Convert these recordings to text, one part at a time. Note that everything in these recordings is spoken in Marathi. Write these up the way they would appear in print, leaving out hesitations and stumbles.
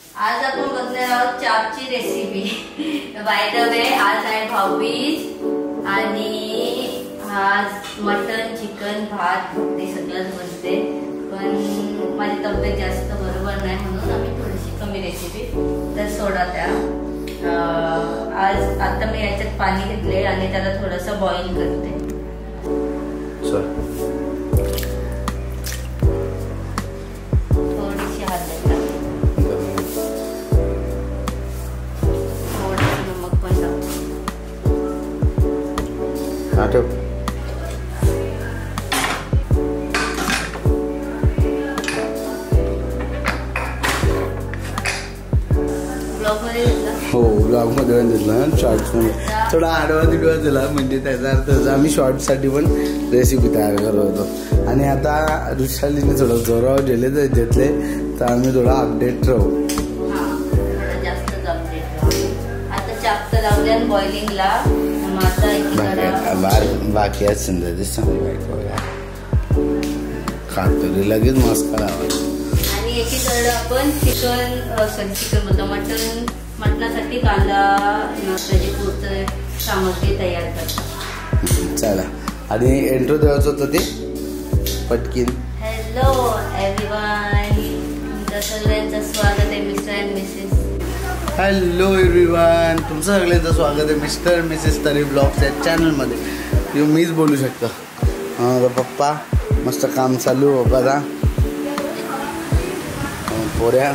आज आपण बघणार आहोत चापची रेसिपी। बाय द वे आज आहे भाऊबीज आणि आज मटन चिकन भात ते सगळंच बनते, पण माझी तब्येत जास्त बरोबर नाही म्हणून आम्ही थोडीशी कमी रेसिपी तर सोडा त्या। आज आता मी याच्यात पाणी घेतले आणि त्याला थोडंसं बॉईल करते। थोडीशी हळद हो ब्लॉग मध्ये दिला, शॉर्ट्स मध्ये थोडा आडवा तिडवा दिला, म्हणजे त्याचा अर्थ आम्ही शॉर्ट साठी पण रेसिपी तयार करत होतो। आणि आता रुशालीने थोडं जोरावर दिले तर घेतले तर आम्ही थोडा अपडेट राहू। बाकी आज संध्याची चांगली बायको खातो लगेच मस्त लावायचं। आणि एकीकडे आपण चिकन बोलतो मटणासाठी कांदा त्याची पुढचं सामग्री तयार करतो। चला आणि एंट्रो द्यायचं होतं ते पटकीन। हॅलो एव्हरीवन, तुमचं सगळ्यांचं स्वागत आहे mister and Mrs. Hello everyone, तुमचं सगळ्यांचं स्वागत आहे मिस्टर मिसेस तरी ब्लॉग्स या चॅनलमध्ये। मीच बोलू शकतो। पप्पा मस्त काम चालू हो बघा पोऱ्या,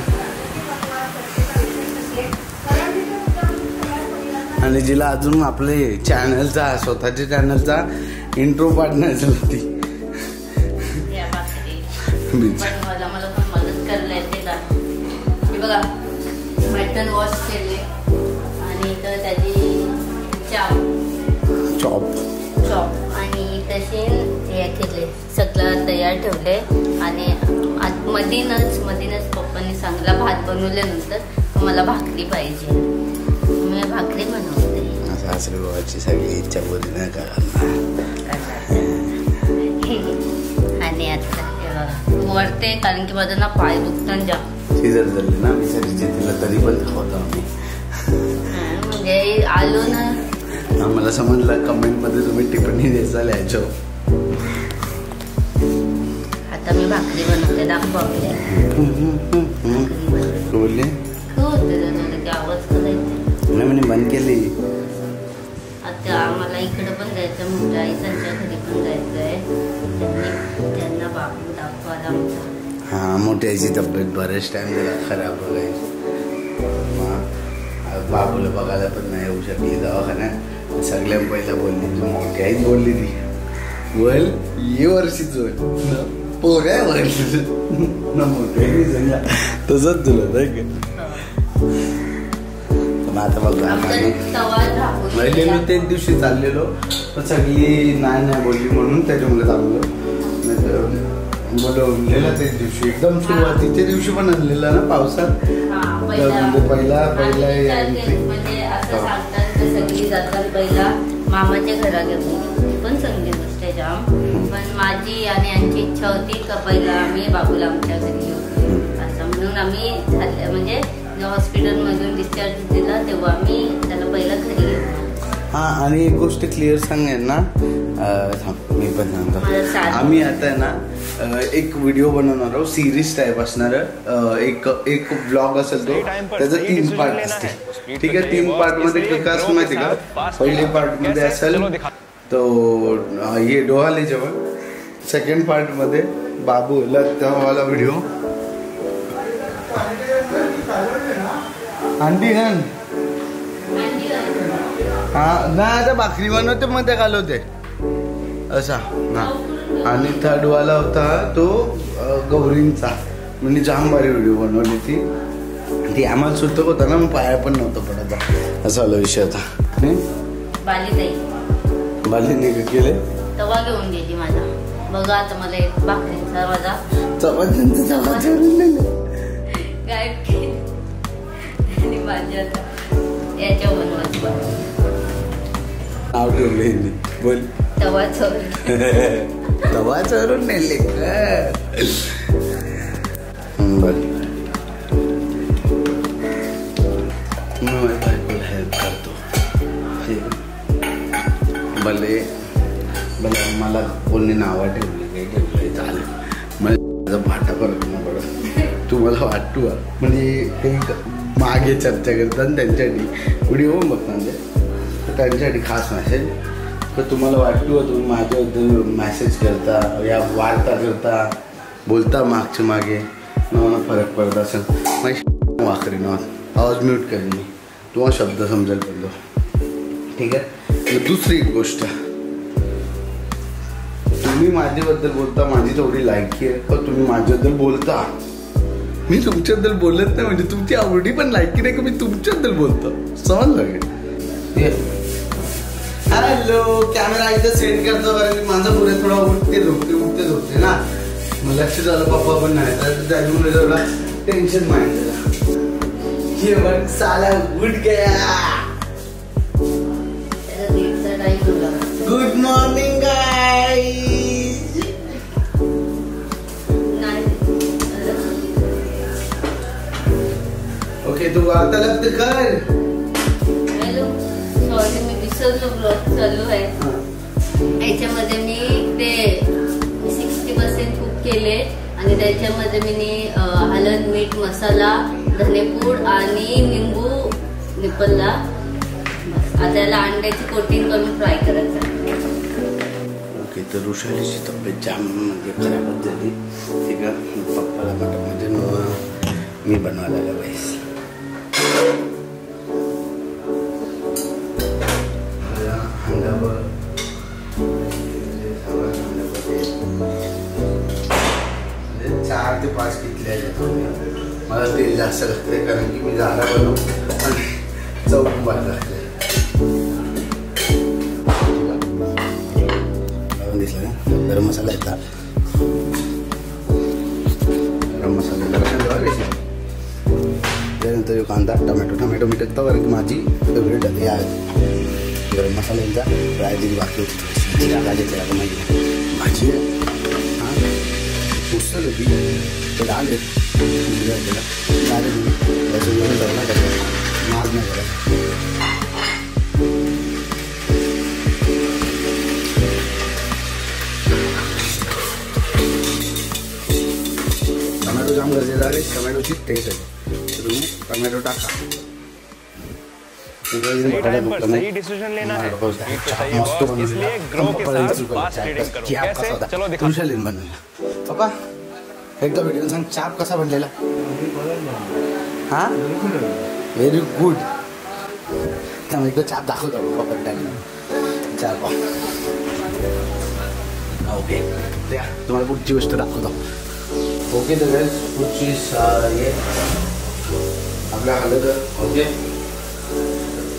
आणि जिला अजून आपले चॅनलचा स्वतःच्या चॅनलचा इंट्रो पार्टनर झाला ती मला पण मदत करायला येते का। बघा मटन वॉश केले आणि तर त्याची चॉप आणि तसे हे केले सगळं तयार ठेवले। आणि मधीनच पप्पांनी सांगितलं भात बनवल्यानंतर मला भाकरी पाहिजे, मी भाकरी बनवते। सासरी बाबाची सगळी इच्छा बोलली नाही का। आणि आता वरते कारण की माझं ना पाय दुखतात जाम, सीझर झाले ना विचारायचे तिला तरी पण खावतो आम्ही। म्हणजे आलो ना आम्हाला समजलं कमेंट मध्ये तुम्ही टिप्पणी द्यायचा याच्या। आता मी भाकरी बनवते दाखवा बोलले आवाज करायचे नाही म्हणे बंद केली। आता आम्हाला इकडे पण जायचं, मोठ्या आई त्यांच्या घरी पण जायचंय, त्यांना बाबू दाखवायला आमचा। हा मोठ्या आईची तब्येत बरेच टाइम झाला खराब बघायची, बाबूला बघायला पण नाही येऊ शकली दवाखान्यात। सगळ्या पहिला बोलली मोठी आईच बोलली ती बोल ये वर्षीच बोल पोऱ्या वर्षी ना मोठ्या सांगला तसंच तुला नाही का। आता बघा महिलेलो तेच दिवशी चाललेलो पण सगळी नाही बोलली म्हणून त्याच्यामुळे चाललो, नाही तर बोलवलेला तेच दिवशी एकदम सुरुवातीच्या दिवशी पण आणलेला ना पावसात। म्हणजे पहिला म्हणजे असं सांगतात सगळी जातात पहिला मामाच्या घरा घेऊन, पण चांगली गोष्ट आहे जाम। पण माझी आणि यांची इच्छा होती का पहिला आम्ही बाबूला आमच्या घरी घेऊ असं म्हणून आम्ही म्हणजे हॉस्पिटल मधून डिस्चार्ज दिला तेव्हा आम्ही त्याला पहिला घरी घेऊ। हा आणि एक गोष्ट क्लिअर सांगेन ना, मी पण सांगतो आम्ही आता ना एक व्हिडिओ बनवणार आहोत, सिरीज टाईप असणार। एक ब्लॉग असेल तो त्याचा 3 पार्ट असते, ठीक आहे। 3 पार्ट मध्ये कसं माहिती का, पहिले पार्ट मध्ये असेल तो हे डोहाले जेवण, सेकंड पार्ट मध्ये बाबू लतावाला व्हिडिओ आंटी हा ना आता भाकरी बनवते मध्ये घालवते असा ना। आणि थर्ड वाला होता तो गौरींचा, म्हणजे जाम भारी व्हिडिओ बनवली ती आम्हाला सुटत होता ना, मग पाया पण नव्हतं पडत असा वाला विषय होता। बालीने केले तवा घेऊन गेली माझा, बघा आता मला एक भाकरींचा माझा गायब केली आणि माझ्या याच्या बनवायचं नाव ठेवले बोल तवा चोरून नेले बोल मी माझ्या बायकोला हेल्प करतो. भले भले मला कोणी नावं ठेवली काही ठेवलं चालेल, मला भाटा फरक नाही पडत. तुम्हाला वाटतो म्हणजे काही मागे चर्चा करतात त्यांच्यासाठी व्हिडिओ बघतात ते, त्यांच्यासाठी खास मेसेज. तर तुम्हाला वाटतो तुम्ही माझ्याबद्दल मेसेज करता या वार्ता करता बोलता मागच्या मागे मला फरक पडत असेल माझी वाकरी ना आवाज म्यूट करेन मी, तुम्हाला शब्द समजेल पडलो. ठीक आहे. दुसरी एक गोष्ट, तुम्ही माझ्याबद्दल बोलता माझी तेवढी लायकी आहे, पण तुम्ही माझ्याबद्दल बोलता, मी तुमच्याबद्दल बोलत नाही म्हणजे तुमची आवडी पण लायकी नाही का मी तुमच्याबद्दल बोलतो. समजलं का? हॅलो, कॅमेरा इथं सेट करतो बरं. माझा पुढे थोडा उठते झोपते ना, मग लक्ष झालं पप्पा पण नाही तर त्याच्यामुळे थोडा टेन्शन माइंड झाला. ये बघ साला उठ गया. Good morning guys. ओके तू वार्तालाप तर कर. हॅलो, सॉरी मी विसरलो ब्लॉग चालू आहे. याच्यामध्ये मी ते 60% कुक केले आणि त्याच्यामध्ये मी हळद मीठ मसाला धनेपूड आणि निंबू निपलला. आता त्याला अंड्याची कोटिंग करून फ्राय करायचं. ओके, तर ऋषालीची तब्येत जाम म्हणजे खराबच झाली. ठीक आहे, पप्पाला म्हणजे मी बनवायला लागला पाहिजे. अंड्यावर 4 ते 5 कितले आहेत. मला तेल जास्त लागते कारण की मी झाडा बनवतो आणि चव खूप लागते. दिसला ना गरम मसाला येतात. गरम मसाला त्यानंतर कांदा टमॅटो मी टाकतो कारण की माझी फेवरेट या गरम मसाल्यांचा फ्राय दिली बाकी होती. टाकायची माझी हां पुस्तक होती ते डाळ माज नाही करा. टमॅटो जाम गरजेचं आहे. टमॅटोची टेस्ट आहे तर तुम्ही टमॅटो टाका. सही डिसीजन लेना है इसलिए ग्रो के साथ फास्ट ट्रेडिंग करो. कैसे? चलो दिखाओ. पप्पा एकदा व्हिडिओ सांग चाप कसा बनलेला. हा व्हेरी गुड. त्यामुळे एकदा चाप दाखवतो पप्पा टाकून चाप. ओके द्या तुम्हाला पुढची गोष्ट दाखवतो. ओके तर पुढची हे आपल्या हळद. ओके,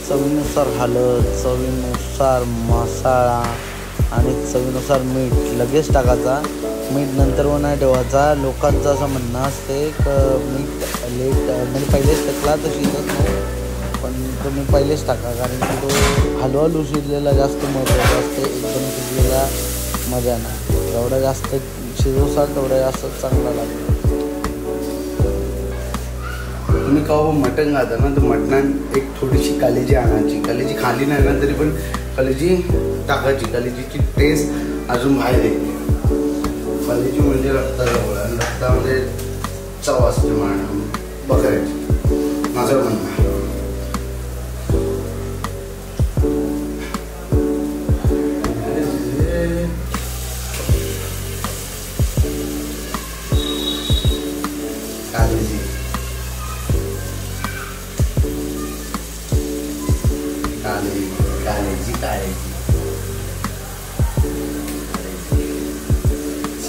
चवीनुसार हळद, चवीनुसार मसाला आणि चवीनुसार मीठ लगेच टाकायचा. मीठ नंतर व नाही ठेवायचा. लोकांचं असं म्हणणं असते मीठ लेट म्हणजे पहिलेच टाकला तर शिजत नाही, पण तुम्ही पहिलेच टाका कारण की तो हळूहळू शिजलेला जास्त महत्त्वाचा असते. एकदम शिजलेला मजा नाही. जेवढा जास्त शिजवसाल तेवढा जास्त चांगला लागतो. तुम्ही केव्हा मटण खाता ना तर मटणात एक थोडीशी कलेजी आणायची. कलेजी खाली नाही ना तरी पण कलेजी टाकायची. कलेजीची टेस्ट अजून बाहेर येते. कलेजी म्हणजे रक्ताजवळ आणि रक्तामध्ये चव असते म्हणून बकऱ्याची माझं म्हणणं.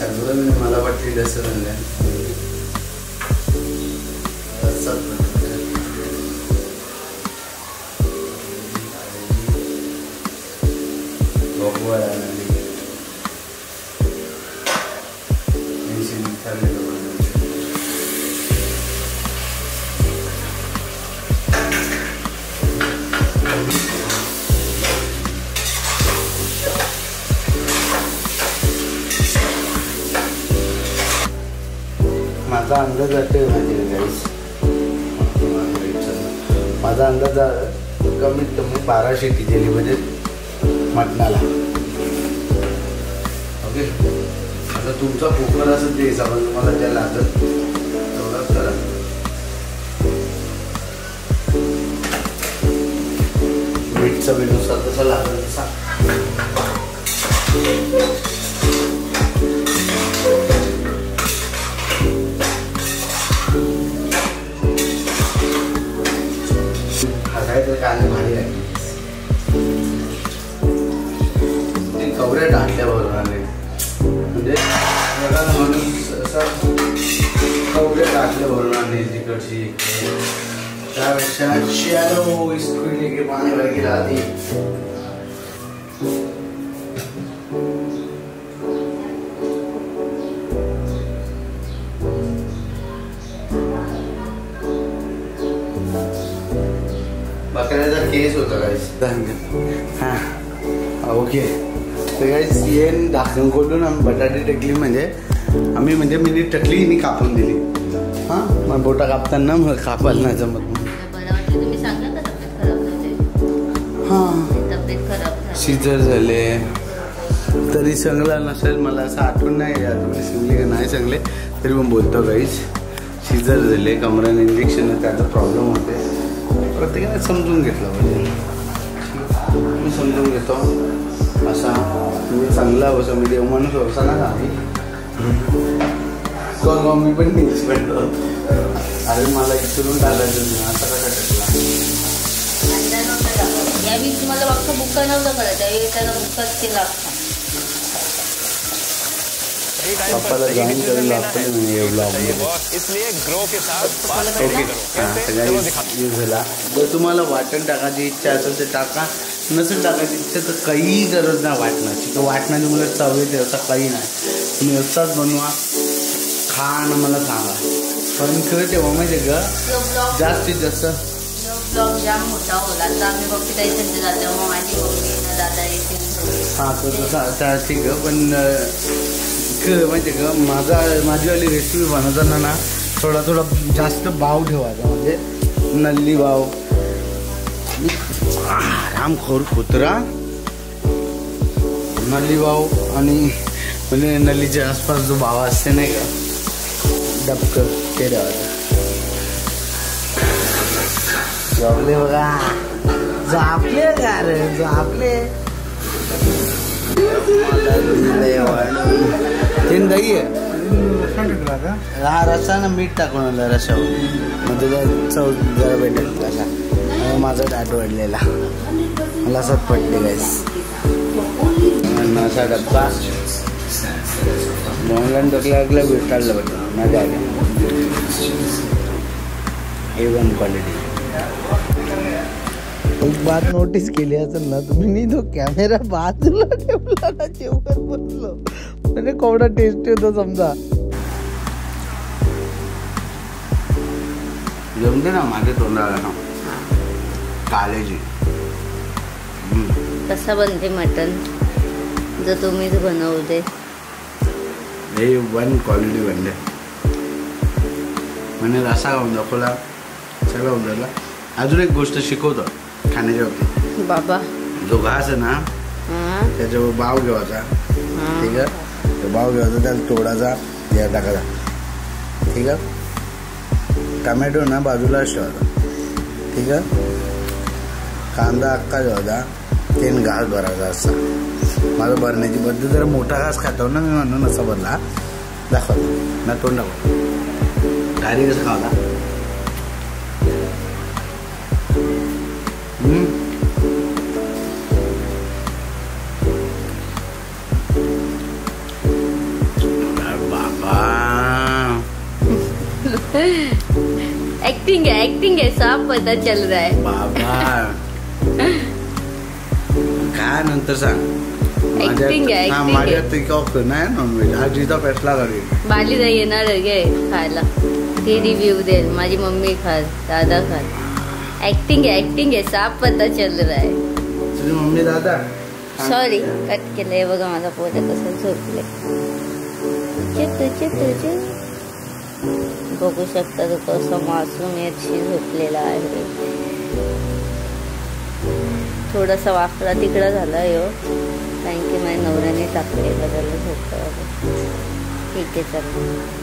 सगळं मला वाटते जसं म्हणलं माझा अंदाज जाते माझी गाईस. माझा अंदाज कमीत कमी 12 शिटी दिली म्हणजे मटणाला. ओके, आता तुमचा कुकर असेल ते हिसाबाने तुम्हाला जे लागत तेवढंच करा. मीठ चवीनुसार तसं लागत तसा. कांदे भारी लागले ते कवऱ्या टाकल्या बरोबर म्हणजे कवऱ्या टाकल्या बरोबर नाही तिकडची त्यापेक्षा शॅलो स्पीड लेके पाणी भर के आधी बकऱ्याचा केस होता गाईस. हां ओके. तर गाईस येन ढाकण खोलून आम्ही बटाटे टाकली म्हणजे आम्ही म्हणजे मिनी टाकली आणि कापून दिली. हां मग बोटा कापताना मग कापायला नाही जमत. हां शिजर झाले तरी चांगला नसेल मला असं आठवण नाही आठवण शिवले का नाही चांगले तरी पण बोलतो गाईस. शिजर झाले कमराने इंजेक्शन त्याचा प्रॉब्लेम होते. प्रत्येकाने समजून घेतलं पाहिजे. मी समजून घेतो असा तुम्ही चांगला असं मी देव माणूस असा ना आम्ही तो मी पण न्यूज भेटतो. अरे मला इकडून टाकायचं नाही असा कसा टाकला यावेळी तुम्हाला फक्त बुक्का नव्हतं कळत त्यावेळी त्याला बुक्काच केला असता. पप्पाला जॉईन करायला आपले एवढा झाला. जर तुम्हाला वाटण टाकायची इच्छा असेल तर टाका, नसेल टाकायची इच्छा तर काही गरज नाही वाटणाची. तर वाटणाची मला चव येते असं काही नाही. तुम्ही असाच बनवा खा आणि मला सांगा. पण खरं तेव्हा माहिती आहे का जास्तीत जास्त ब्लॉग जाम मोठा होला तर आम्ही बघते काही संजय जातो मग माझी मम्मी दादा येतील. हां तर तसा ठीक आहे. पण माहिती आहे का माझीवाली रेसिपी बनवताना ना थोडा जास्त भाव ठेवायचा. म्हणजे नल्ली भाव रामखोर कुत्रा नल्ली भाव आणि म्हणजे नल्लीच्या आसपास जो भाव असते नाही का डबकं ते ठेवायचं. झोपले बघा झोपले का रे झोपले. तीन दही आहे हा रसा ना मीठ टाकून आला रसावर मग तुला चव जरा भेटेल असा. माझा दाट वाढलेला मला असंच पडले गाईस. असा डब्बा ऑनलाईन टाकल्या भेट काढलं पाहिजे माझ्या आल्या A1 क्वालिटी. एक बात नोटीस केली असेल ना तुम्ही तो कॅमेरा बाजूला ठेवला ना जेवण बसलो म्हणजे केवढा टेस्टी होतो समजा. जमते ना माझ्या तोंडाला ना काळजी. कसं बनते मटन जर तुम्हीच बनवते हे 1 क्वालिटी बनले म्हणजे रसा खाऊन दाखवला सगळं होऊन झाला. अजून एक गोष्ट शिकवतो खाण्याच्या बाबतीत. बाबा जो घास आहे ना त्याच्यावर बाव घेवायचा. ठीक आहे तो बाव घेवायचा त्याला तोडायचा या टाकायचा. ठीक आहे टमॅटो ना बाजूला ठेवायचा. ठीक आहे कांदा अख्खा ठेवायचा तेल घास भरायचा असा. माझं भरण्याची पद्धत जरा मोठा घास खातो ना मी म्हणून असा भरला दाखवतो ना तोंड दाखवतो घारी कसं खावला. एक्टिंग है साफ पता चल रहा है बाबा. काय नंतर सांग माझ्या पिकॉक नाही नॉनव्हेज आजीचा फैसला करेल. बालीला येणार गे खायला ती रिव्ह्यू दे. माझी मम्मी खाल दादा खाल. एक्टिंग है साफ पता चल रहा है. तुझी मम्मी दादा सॉरी कट केलंय बघा माझा पोत कसं झोपले. बघू शकता तो कसं मासूम याची झोपलेला आहे. थोडासा वाकडा तिकडा झाला यो, कारण की माझ्या नवऱ्याने टाकले बदललं होतं. ठीक आहे चला.